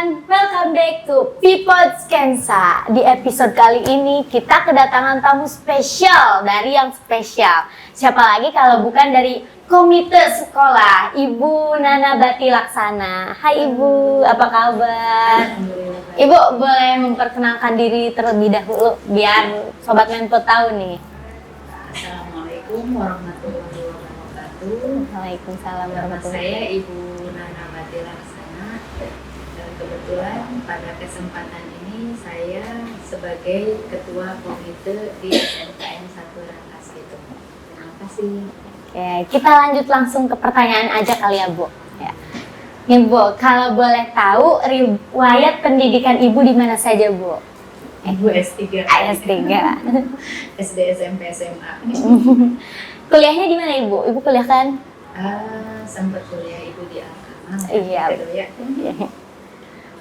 teman-teman, welcome back to Pipodskensha. Di episode kali ini kita kedatangan tamu spesial dari yang spesial. Siapa lagi kalau bukan dari komite sekolah, Ibu Nana Bati Laksana. Hai Ibu, apa kabar? Ibu boleh memperkenalkan diri terlebih dahulu biar Sobat Menpo tahu nih. Assalamualaikum warahmatullahi wabarakatuh. Waalaikumsalam Nama warahmatullahi saya Ibu Nana Bati Laksana. Dan kebetulan pada kesempatan ini saya sebagai Ketua Komite di SMKN 1 Rangkas Bitung. Terima kasih. Oke, kita lanjut langsung ke pertanyaan aja kali ya Bu. Ya. Nih Bu, kalau boleh tahu riwayat pendidikan Ibu di mana saja Bu? Ibu S3. S3. SD, SMP, SMA. Kuliahnya di mana Ibu? Ibu kuliah kan? Sempat kuliah Ibu di Alkama. Iya. Ya.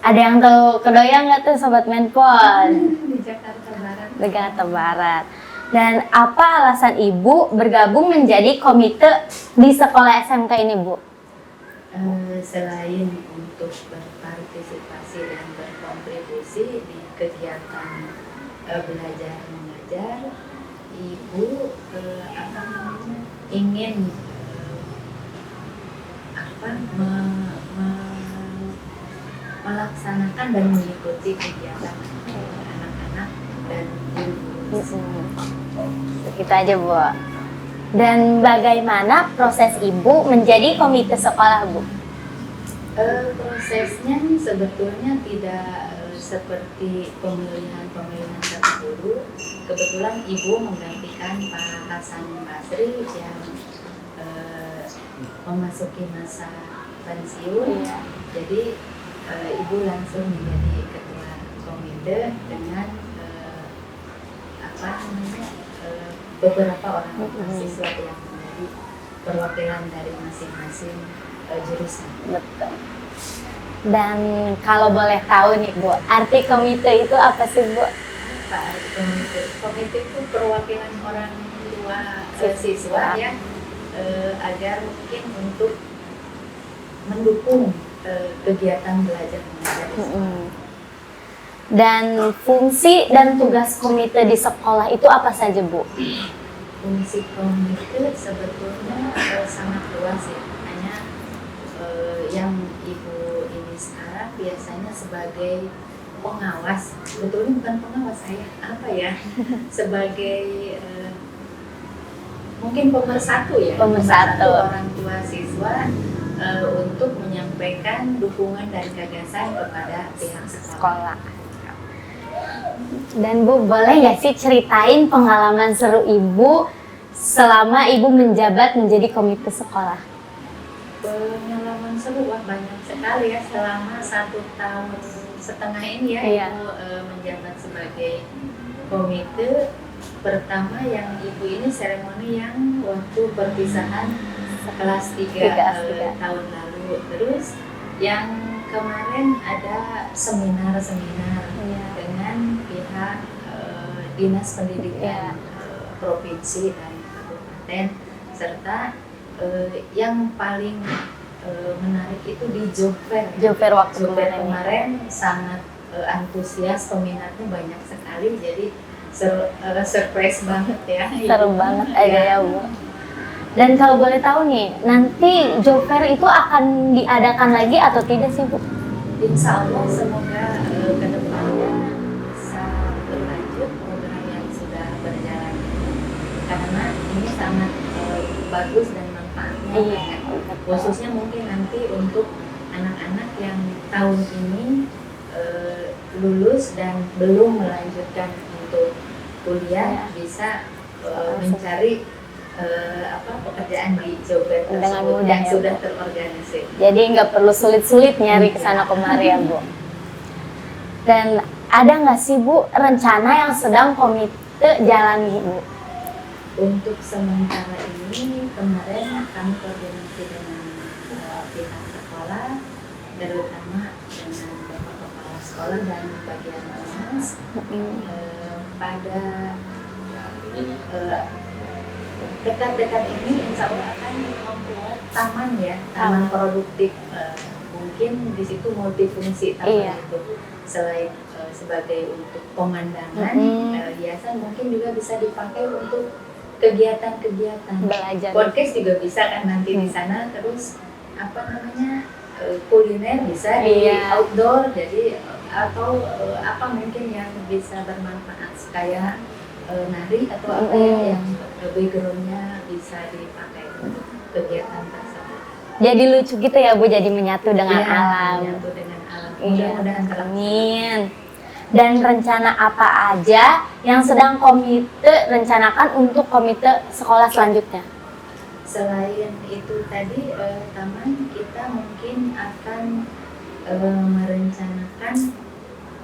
Ada yang tahu Kedoya nggak tuh Sobat Menpon? Di Jakarta Barat. Jakarta Barat. Dan apa alasan Ibu bergabung menjadi komite di sekolah SMK ini Bu? Selain untuk berpartisipasi dan berkontribusi di kegiatan belajar mengajar, Ibu ingin melaksanakan dan mengikuti kegiatan anak-anak dan guru. Gitu aja Bu. Dan bagaimana proses Ibu menjadi komite sekolah Bu? Prosesnya sebetulnya tidak seperti pemilihan satu guru. Kebetulan Ibu menggantikan Pak Hasan Basri yang memasuki masa pensiun. Iya. Jadi Ibu langsung menjadi ketua komite dengan beberapa orang mahasiswa yang menjadi perwakilan dari masing-masing jurusan. Betul. Dan kalau boleh tahu nih Bu, arti komite itu apa sih Bu? Pak arti komite? Komite itu perwakilan orang tua siswa ya, agar mungkin untuk mendukung kegiatan belajar mengajar. Dan fungsi dan tugas komite di sekolah itu apa saja Bu? Fungsi komite sebetulnya sangat luas ya. Hanya yang Ibu ini sekarang biasanya sebagai pengawas. Betulnya bukan pengawas saya, apa ya? Sebagai mungkin pemersatu ya. Pemersatu orang tua siswa untuk menyampaikan dukungan dan gagasan kepada pihak sekolah. Dan Bu, boleh nggak sih ceritain pengalaman seru Ibu selama Ibu menjabat menjadi komite sekolah? Pengalaman seru banyak sekali ya selama 1,5 tahun ini ya. Iya. Ibu menjabat sebagai komite. Pertama yang Ibu ini seremoni yang waktu perpisahan kelas 3 tahun lalu. Terus yang kemarin ada seminar dengan pihak Dinas Pendidikan Provinsi dan Kabupaten, serta yang paling menarik itu di Job Fair waktu kemarin sangat antusias, peminatnya banyak sekali, jadi surprise banget ya. Seru banget aja ya Bu. Dan kalau boleh tahu nih, nanti Job Fair itu akan diadakan lagi atau tidak sih Bu? Insya Allah semoga kedepannya bisa berlanjut program yang sudah berjalan, karena ini sangat bagus dan manfaatnya banyak. Khususnya mungkin nanti untuk anak-anak yang tahun ini lulus dan belum melanjutkan untuk kuliah, bisa mencari pekerjaan di Job Fair dengan mudah yang ya, sudah Bu. terorganisir. Jadi nggak perlu sulit-sulit nyari kesana kemari ya Bu. Dan ada nggak sih Bu rencana yang sedang komite jalani Bu? Untuk sementara ini kemarin kami koordinasi dengan pihak sekolah, terutama dengan Bapak Kepala Sekolah dan bagian humas, pada dekat-dekat ini insya Allah akan membuat taman produktif mungkin di situ multifungsi Iya. itu selain sebagai untuk pemandangan, hiasan mungkin juga bisa dipakai untuk kegiatan-kegiatan. Belajar. Podcast juga bisa kan nanti di sana, terus apa namanya kuliner bisa di Iya. outdoor, jadi atau apa mungkin yang bisa bermanfaat kayak nari atau apa ya, yang backgroundnya bisa dipakai untuk kegiatan tersebut. Jadi lucu gitu ya Bu, jadi menyatu dengan Iya, alam. menyatu dengan alam. Iya. Mudah-mudahan terlaksana. Amin. Dan rencana apa aja yang sedang komite rencanakan untuk komite sekolah selanjutnya? Selain itu tadi taman, kita mungkin akan merencanakan,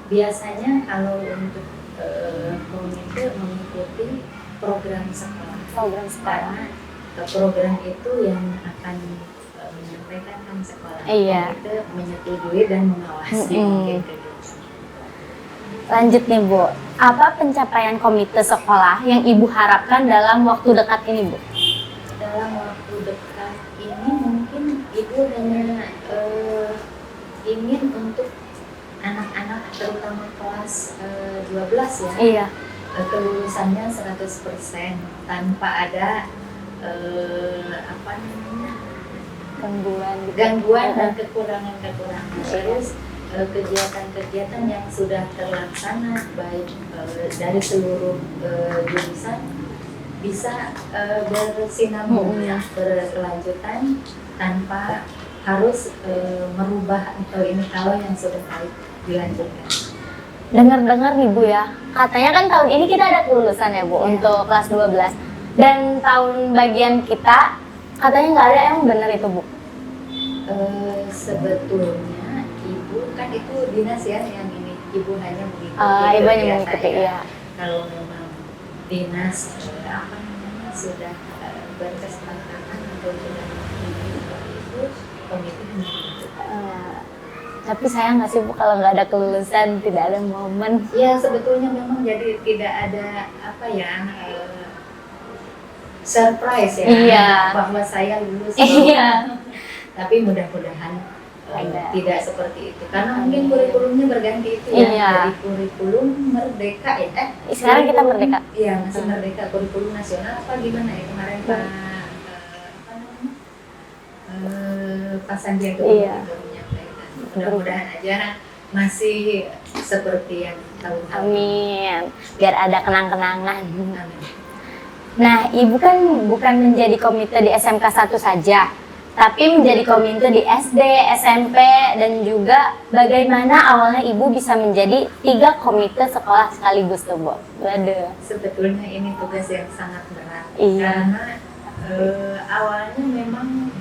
biasanya kalau untuk komite mengikuti program sekolah. Program sekolah. Karena program itu yang akan menyampaikan kan sekolah. Iya. Komite menyetujui dan mengawasi mungkin kegiatan. Lanjut nih Bu, apa pencapaian komite sekolah yang Ibu harapkan dalam waktu dekat ini Bu? Dalam waktu dekat ini mungkin Ibu hanya ingin untuk anak-anak terutama kelas 12 ya, Iya. kelulusannya 100% tanpa ada apa namanya gangguan dan kekurangan-kekurangan. Terus kegiatan-kegiatan yang sudah terlaksana baik dari seluruh jurusan bisa bersinambung ya, berkelanjutan tanpa harus merubah atau ini kalau yang sudah baik dilanjutkan. Dengar-dengar nih Bu ya, katanya kan tahun ini kita ada kelulusan ya Bu untuk kelas 12. Dan tahun bagian kita katanya nggak ada, emang bener itu Bu? Sebetulnya Ibu kan itu dinas ya yang ini, Ibu hanya mengikuti Ibu hanya kegiatan mengikuti, ya. iya. Kalau memang dinas apa namanya sudah berkesepakatan atau sudah mengikuti itu, komite hanya mengikuti. Tapi sayang nggak sih Bu kalau nggak ada kelulusan, tidak ada momen? Ya sebetulnya memang jadi tidak ada apa ya surprise ya, Iya. bahwa saya lulus. Iya. Tapi mudah-mudahan Ada. tidak seperti itu, karena mungkin kurikulumnya berganti itu ya, Iya. dari kurikulum merdeka ya. Sekarang kita merdeka. Iya, masih merdeka, kurikulum nasional apa gimana ya kemarin Pak apa namanya Pak Sandiaga Uno Iya. itu menyampaikan. Mudah-mudahan aja masih seperti yang tahun lalu. Amin. Biar ada kenang-kenangan. Amin. Nah, Ibu kan bukan menjadi komite di SMK 1 saja, tapi menjadi komite di SD, SMP, dan juga bagaimana awalnya Ibu bisa menjadi 3 komite sekolah sekaligus tuh, Bu? Waduh. Sebetulnya ini tugas yang sangat berat, Iya. karena awalnya memang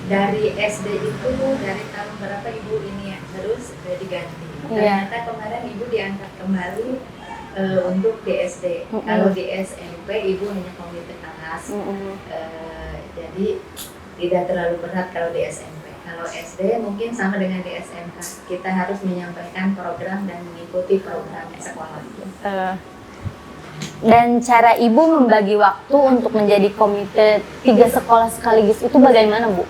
dari SD itu dari tahun berapa Ibu ini ya terus diganti. Iya. Ternyata kemarin Ibu diangkat kembali untuk di SD. Kalau di SMP Ibu hanya komite kelas, jadi tidak terlalu berat kalau di SMP. Kalau SD mungkin sama dengan di SMK, kita harus menyampaikan program dan mengikuti program sekolah. Dan cara Ibu membagi waktu untuk menjadi komite 3 sekolah sekaligus itu bagaimana, Bu?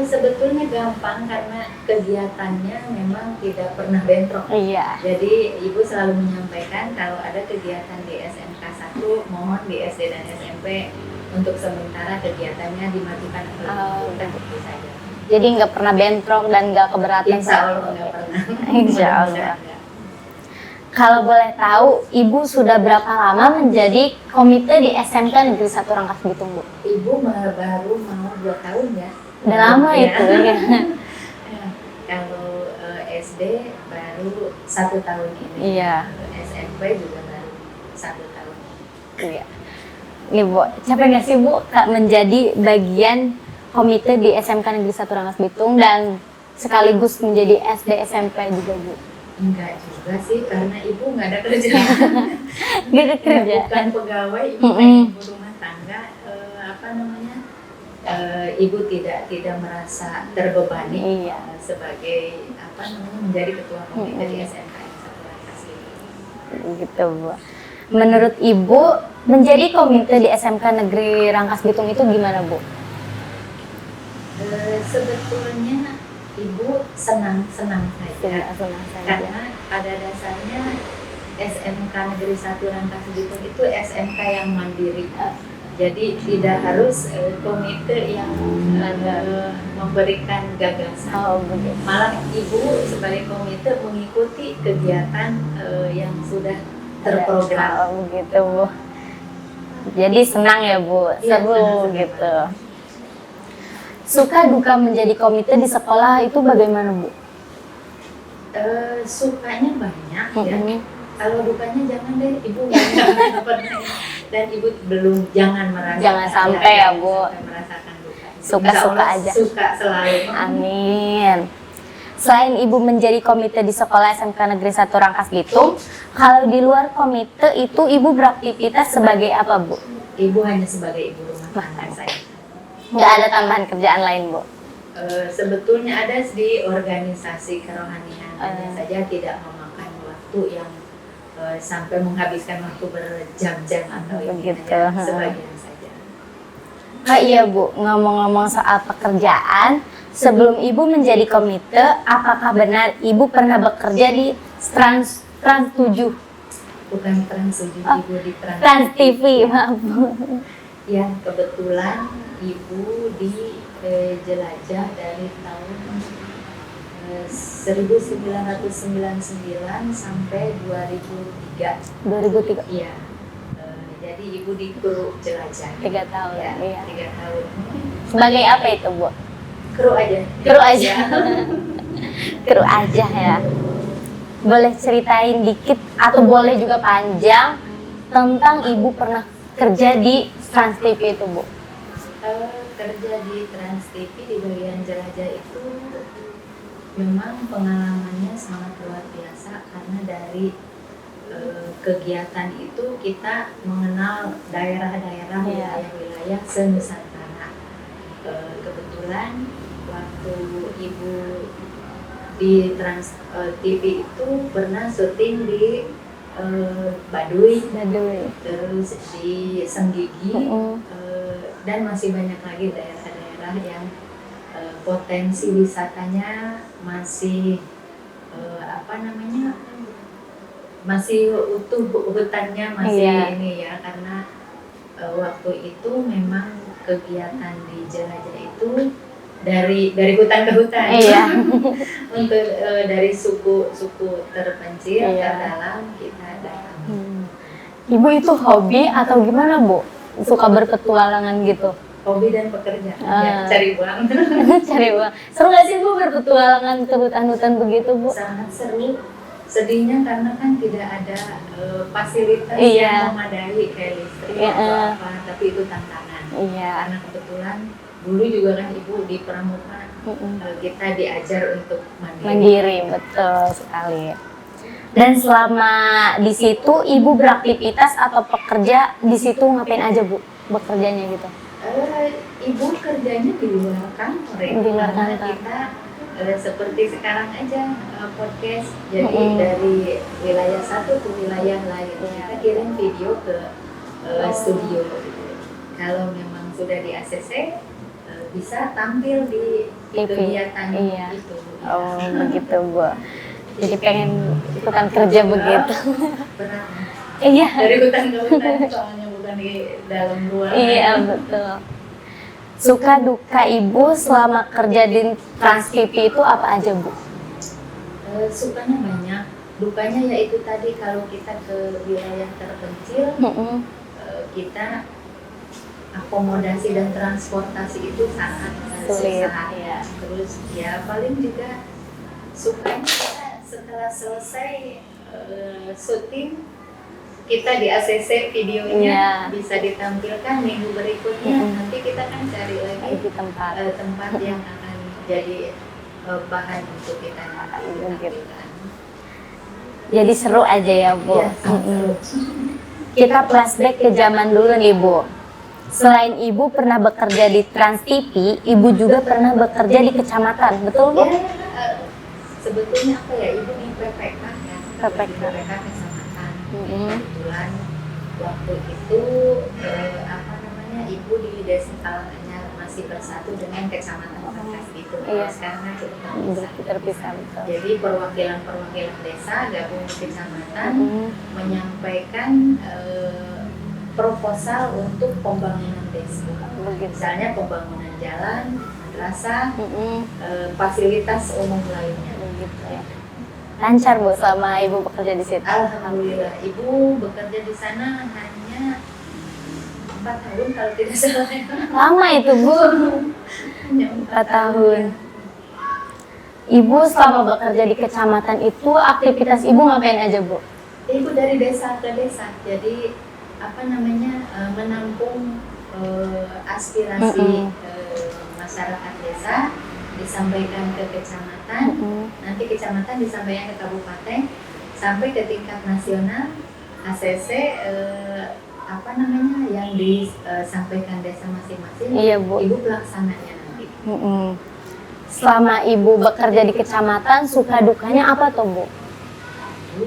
Sebetulnya gampang karena kegiatannya memang tidak pernah bentrok. Iya. Jadi Ibu selalu menyampaikan kalau ada kegiatan di SMK 1, mohon di SD dan SMP untuk sementara kegiatannya dimatikan atau dibutuhkan itu saja. Jadi nggak pernah bentrok dan nggak keberatan? Insya Allah nggak pernah. Insya Allah. Kalau boleh tahu, Ibu sudah berapa lama menjadi komite di SMK Negeri 1 Rangkas Bitung, Bu? Ibu baru mau 2 tahun ya. Udah lama itu ya. Kalau SD baru 1 tahun ini. Iya. SMP juga baru 1 tahun. Iya. Nih Bu, capek nggak sih Bu Kak menjadi bagian komite di SMK Negeri 1 Rangkas Bitung dan sekaligus menjadi SD SMP juga, Bu? Enggak juga sih, karena Ibu nggak ada kerjaan. Gak ada kerja. Bukan pegawai, Ibu ibu rumah tangga. Apa namanya? Ibu tidak merasa terbebani sebagai apa namanya menjadi ketua komite di SMK Negeri 1 Rangkas Bitung. Gitu, Bu. Menurut Ibu, menjadi komite di SMK Negeri Rangkas Bitung itu gimana, Bu? Sebetulnya ibu senang-senang saja. Senang saja. Karena pada dasarnya SMK Negeri 1 Rangkas Bitung itu SMK yang mandiri. Jadi tidak harus komite yang memberikan gagasan. Oh, begitu. Malah ibu sebagai komite mengikuti kegiatan yang sudah terprogram. Oh, begitu, Bu. Jadi senang ya, Bu. Iya, Seru senang. gitu. Suka duka menjadi komite di sekolah itu bagaimana, Bu? Sukanya banyak ya. Mm-mm. Kalau dukanya jangan deh, ibu jangan pernah. Dan ibu jangan merasa Jangan sampai ya, Bu. sampai merasakan duka. Suka-suka Insya Allah aja. Suka selalu. Amin. Selain ibu menjadi komite di sekolah SMK Negeri 1 Rangkas Bitung, kalau di luar komite itu ibu beraktivitas sebagai apa, Bu? Ibu hanya sebagai ibu rumah tangga saja. Nggak ada tambahan kerjaan lain, Bu? Sebetulnya ada di organisasi kerohanian, hanya saja tidak memakan waktu yang sampai menghabiskan waktu berjam-jam atau Begitu. hanya sebagian saja. Iya, Bu, ngomong-ngomong soal pekerjaan, sebelum ibu menjadi komite, apakah benar ibu pernah bekerja di Trans 7? Bukan Trans 7, ibu di Trans TV, maaf, Bu. Ya, kebetulan ibu di jelajah dari tahun 1999 sampai 2003. 2003. Iya. Jadi ibu di kru jelajah. 3 tahun, Ya, iya. 3 tahun. Sebagai apa itu, Bu? Kru aja. Kru aja. Ya. Kru aja ya. Boleh ceritain dikit atau boleh juga panjang tentang ibu pernah kerja di Trans TV itu, Bu? Kerja di Trans TV di bagian jelajah itu memang pengalamannya sangat luar biasa karena dari kegiatan itu kita mengenal daerah-daerah, wilayah-wilayah se-Nusantara. Kebetulan waktu ibu di Trans TV itu pernah syuting di Baduy, terus di Senggigi, dan masih banyak lagi daerah-daerah yang potensi wisatanya masih masih utuh, hutannya masih ini ya, karena waktu itu memang kegiatan di jelajah itu dari hutan ke hutan. Iya. Untuk dari suku terpencil terdalam kita datang. Ibu itu hobi atau gimana, Bu? Suka berpetualangan gitu? Hobi dan pekerjaan, ya, cari uang. Cari uang. Seru nggak sih, Bu, berpetualangan ke hutan-hutan begitu, Bu? Sangat seru. Sedihnya karena kan tidak ada fasilitas yang memadai kayak listrik atau apa, tapi itu tantangan. Iya. Karena kebetulan dulu juga kan ibu di pramuka, kita diajar untuk mandiri. Betul sekali. Dan selama di situ ibu beraktivitas atau pekerja di situ ngapain aja, Bu? Bekerjanya gitu? Ibu kerjanya di luar kantor ya. Di luar Karena kantor. kita seperti sekarang aja podcast, jadi dari wilayah satu ke wilayah lain kita kirim video ke studio. Kalau memang sudah di ACC bisa tampil di kegiatan itu. Oh, begitu, Bu. Jadi pengen ikutan kerja begitu. Benar. Iya. Dari hutan ke hutan, soalnya bukan di dalam ruangan. Iya, betul. Suka duka ibu selama kerja di Trans TV itu apa aja, Bu? Sukanya banyak, dukanya yaitu tadi kalau kita ke wilayah terpencil, kita akomodasi dan transportasi itu sangat sulit. susah. Ya. Terus ya paling juga sukanya kita setelah selesai syuting, kita di ACC videonya bisa ditampilkan minggu berikutnya. Nanti kita kan cari lagi tempat yang akan jadi bahan untuk kita tampilkan. Jadi seru aja ya, Bu. Ya, seru. Kita flashback ke zaman dulu nih, Bu. Selain ibu pernah bekerja di Trans TV, ibu juga pernah bekerja di kecamatan, betul, Bu? Ya, sebetulnya apa ya, ibu di PPK ya, PPK kecamatan. Kebetulan waktu itu ibu di Desa Talanganyar, masih bersatu dengan kecamatan Rangkas gitu. Iya. Sekarang kan sudah terpisah. Terpisah betul. Jadi perwakilan desa gabung di kecamatan menyampaikan proposal untuk pembangunan desa. Begitu. Misalnya pembangunan jalan, madrasah, fasilitas umum lainnya. Begitu ya. Lancar Bu selama Ibu bekerja di situ. Alhamdulillah, Ibu bekerja di sana hanya 4 tahun kalau tidak salah. Lama itu Bu. Hanya 4 tahun. Ibu selama bekerja di kecamatan itu aktivitas Ibu ngapain aja Bu? Ibu dari desa ke desa, jadi menampung aspirasi masyarakat desa, disampaikan ke kecamatan, nanti kecamatan disampaikan ke kabupaten, sampai ke tingkat nasional, ACC yang disampaikan desa masing-masing. Iya Bu. Ibu pelaksananya nanti. Selama Ibu bekerja di kecamatan, suka dukanya apa tuh Bu?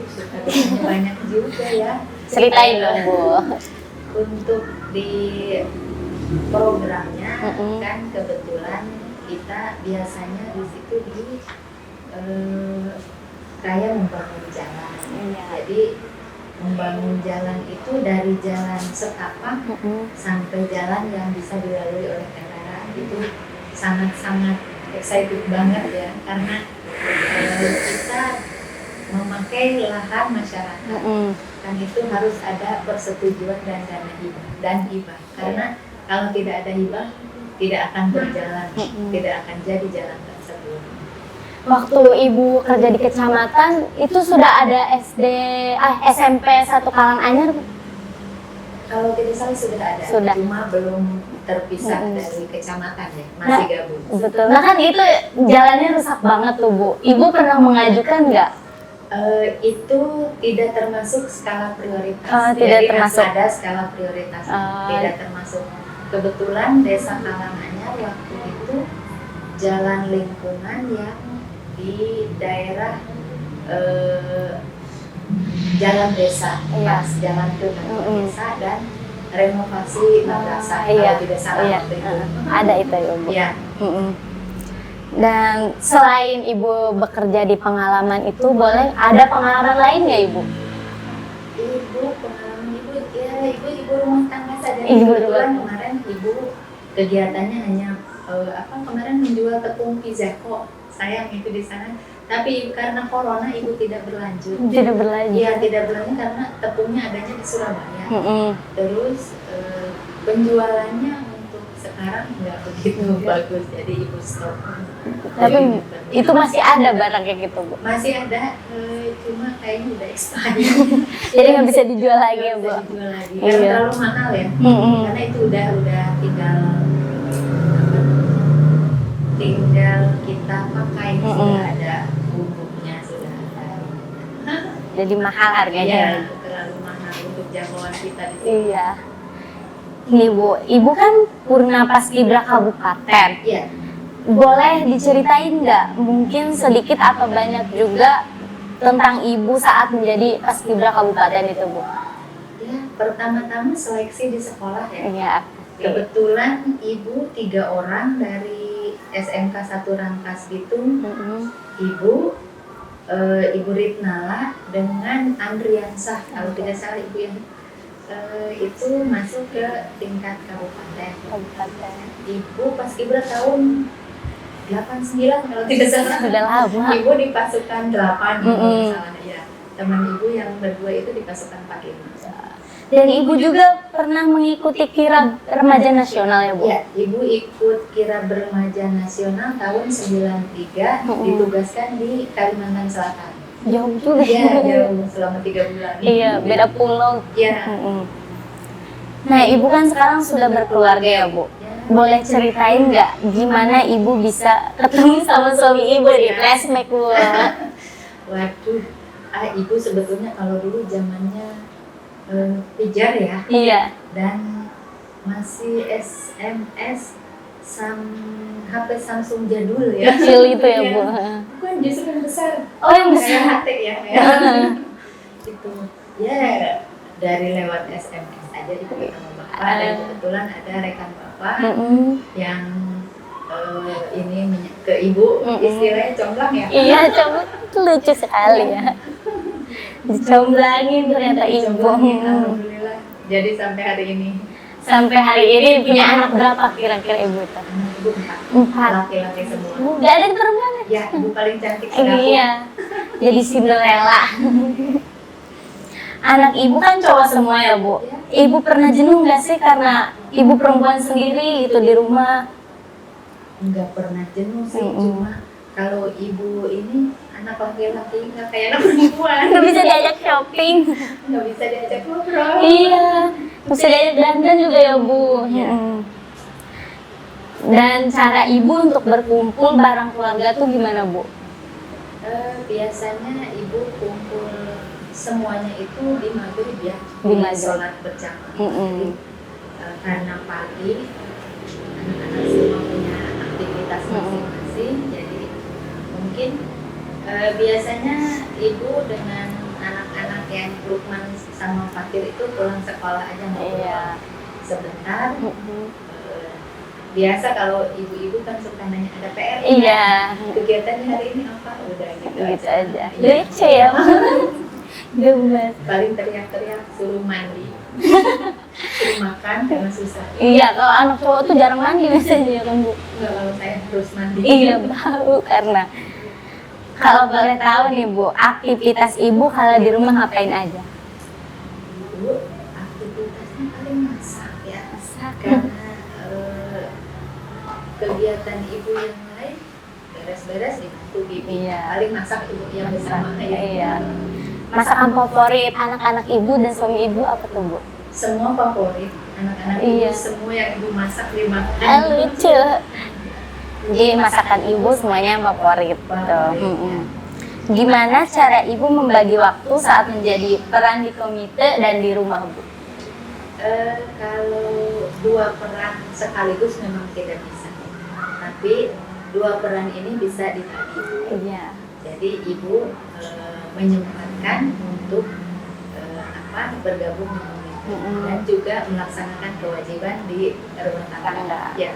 Suka dukanya banyak juga ya. Ceritain dong Bu. Untuk di programnya kan kebetulan kita biasanya di situ kayak membangun jalan. Jadi membangun jalan itu dari jalan setapak sampai jalan yang bisa dilalui oleh kendaraan, itu sangat-sangat excited banget ya, karena kita memakai lahan masyarakat. Kan itu harus ada persetujuan dan dana hibah. Karena kalau tidak ada hibah, tidak akan berjalan, tidak akan jadi jalan tersebut. Waktu Ibu kerja di kecamatan, itu sudah ada SMP 1 Karanganyar? Kalau tidak salah sudah ada, cuma belum terpisah dari kecamatan ya, masih gabung. Betul. Nah kan itu jalannya rusak banget tuh Bu. Ibu pernah mengajukan nggak? Itu tidak termasuk skala prioritas. Tidak jadi termasuk. Ada skala prioritas, tidak termasuk. Kebetulan desa Karanganyar waktu itu jalan lingkungan yang di daerah jalan desa, pas jalan ke desa dan renovasi madrasah. Kalau tidak salah waktu itu. Ada itu ya Bu. Iya. Dan selain Ibu bekerja di pengalaman itu, boleh ada pengalaman lain ya Ibu? Pengalaman ibu rumah tangga saja. Kebetulan kemarin Ibu kegiatannya hanya kemarin menjual tepung pizzako. Sayang itu di sana. Tapi karena corona Ibu tidak berlanjut. Tidak berlanjut. Iya, tidak berlanjut karena tepungnya adanya di Surabaya. Terus penjualannya untuk sekarang nggak begitu bagus, jadi Ibu stop. Tapi itu masih ada barang kayak gitu Bu? Masih ada, cuma kayaknya udah expired. Jadi nggak bisa dijual lagi ya Bu? Dijual lagi, karena terlalu mahal ya. Karena itu udah tinggal kita pakai, sudah ada bumbunya, sudah ada. Jadi mahal harganya. Iya, terlalu mahal untuk jangkauan kita di sini. Iya. Nih Bu, Ibu kan Purna Paskibra Kabupaten. Iya. Boleh diceritain nggak, mungkin sedikit atau banyak juga tentang Ibu saat menjadi Paskibra Kabupaten itu Bu? Ya, pertama-tama seleksi di sekolah ya. Iya. Kebetulan Ibu 3 orang dari SMK 1 Rangkas Bitung. Ibu Ritnala dengan Andriansah, kalau tidak salah Ibu yang itu masuk ke tingkat kabupaten. Ibu Paskibra tahun 89 kalau tidak salah. Sudah lama. Ibu di pasukan 8 kalau salah ya. Teman Ibu yang berdua itu di pasukan 45. Dan Ibu juga pernah mengikuti Kirab Remaja Nasional ya Bu? Ya, Ibu ikut Kirab Remaja Nasional tahun 93, ditugaskan di Kalimantan Selatan. Jauh juga. Iya, jauh selama 3 bulan. Iya, beda pulau. Iya. Nah, Ibu kan sekarang sudah berkeluarga ya Bu? Boleh ceritain nggak gimana Ibu bisa ketemu sama suami Ibu di flashback Bu? Waduh, Ibu sebetulnya kalau dulu zamannya pijar ya. Iya. Dan masih SMS HP Samsung jadul ya. Kecil itu ya Bu? Bukan, justru yang besar. Oh yang besar. Kayak HT ya. Itu ya dari lewat SMS aja Ibu ketemu Bapak dan kebetulan ada rekan Bapak yang ini ke Ibu istilahnya comblang ya. Iya, comblang lucu sekali ya. Dicomblangin ternyata Ibu. Dicomblangin, alhamdulillah. Jadi sampai hari ini. Sampai hari ini punya anak berapa kira-kira Ibu tuh? Ibu 4. Laki-laki semua. Gak ada yang perempuan ya? Ya, Ibu paling cantik sekarang. Iya. Jadi Cinderella. Anak Ibu kan cowok semua ya, Bu. Ibu pernah jenuh nggak sih karena Ibu perempuan sendiri gitu di rumah? Nggak pernah jenuh sih, cuma kalau Ibu ini anak laki-laki nggak kayak anak perempuan. Nggak bisa diajak shopping. Nggak bisa diajak ngobrol. Iya, nggak bisa diajak dandan juga ya, Bu. Dan cara Ibu untuk berkumpul bareng keluarga tuh gimana, Bu? Biasanya Ibu kumpul semuanya itu di maghrib ya, Di maghrib. sholat berjamaah. Jadi, karena pagi anak-anak semua punya aktivitas masing-masing, jadi mungkin biasanya Ibu dengan anak-anak yang Lukman sama Fakir itu pulang sekolah aja ngobrol sebentar. Biasa kalau ibu-ibu kan suka nanya ada PR. Iya. Kegiatannya hari ini apa? Udah gitu aja. Lucu ya. Gemes. Paling teriak-teriak suruh mandi. Suruh makan karena susah. Iya, kalau anak cowok tuh jarang mandi biasanya ya kan, Bu. Enggak, kalau saya terus mandi. Iya, tahu karena kalau boleh tahu nih, Bu, aktivitas Ibu kalau di rumah ngapain aja? Ibu aktivitasnya paling masak ya. Masak. Karena kegiatan Ibu yang lain beres-beres dibantu Bibi. Iya. Paling masak Ibu yang bersama ya. Iya. Masakan favorit anak-anak Ibu dan suami Ibu apa tuh, Bu? Semua favorit anak-anak Iya. Ibu, semua yang Ibu masak dimakan. Lucu. Jadi masakan Ibu semuanya favorit. Tuh. Gimana cara Ibu membagi waktu saat menjadi peran di komite dan di rumah, Bu? Kalau dua peran sekaligus memang tidak bisa. Tapi dua peran ini bisa dibagi. Iya. Jadi Ibu menyempatkan untuk bergabung di komite dan juga melaksanakan kewajiban di rumah tangga. Ya.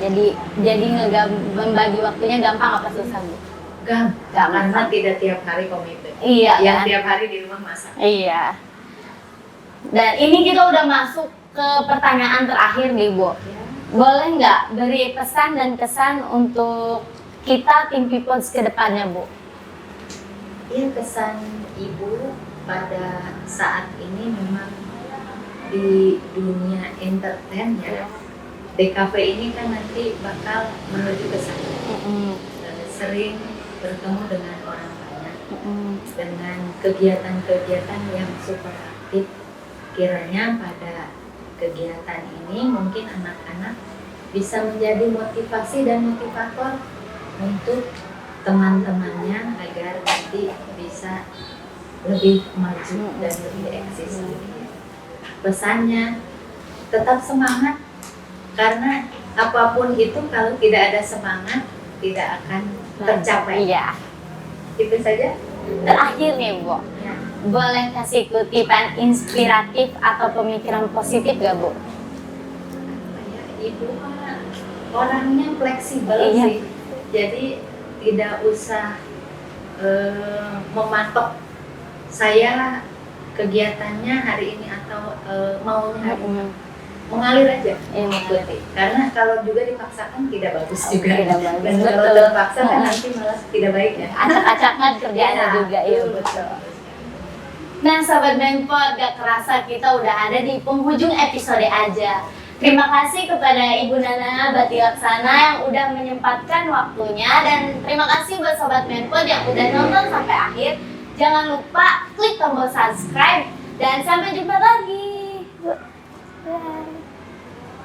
Jadi membagi waktunya gampang apa susah, Bu? Gampang, karena tidak tiap hari komite. Iya. Yang Kan? tiap hari di rumah masak. Iya. Dan ini kita udah masuk ke pertanyaan terakhir nih, Bu. Ya. Boleh nggak beri pesan dan kesan untuk kita tim Peoples ke depannya, Bu? Iya, kesan Ibu pada saat ini memang di dunia entertain ya. DKV ini kan nanti bakal menuju ke sana. Sering bertemu dengan orang banyak, dengan kegiatan-kegiatan yang super aktif. Kiranya pada kegiatan ini mungkin anak-anak bisa menjadi motivasi dan motivator untuk teman-temannya agar nanti bisa lebih maju dan lebih eksis. Pesannya tetap semangat, karena apapun itu kalau tidak ada semangat tidak akan tercapai. Iya. Itu saja. Terakhir nih, Bu. Ya. Boleh kasih kutipan inspiratif atau pemikiran positif gak, Bu? Ibu mah orangnya fleksibel sih, jadi tidak usah mematok saya kegiatannya hari ini atau maunya hari ini. Mengalir aja, mengikuti. Karena kalau juga dipaksakan tidak bagus juga. Tidak bagus. Dan kalau terpaksa kan nanti malah tidak baik ya. Acak-acakan kerjaannya juga, iya betul. Nah, Sobat Mempod, gak kerasa kita udah ada di penghujung episode aja. Terima kasih kepada Ibu Nana Bati Laksana yang udah menyempatkan waktunya, dan terima kasih buat Sobat Mempod yang udah nonton sampai akhir. Jangan lupa klik tombol subscribe dan sampai jumpa lagi. Bye.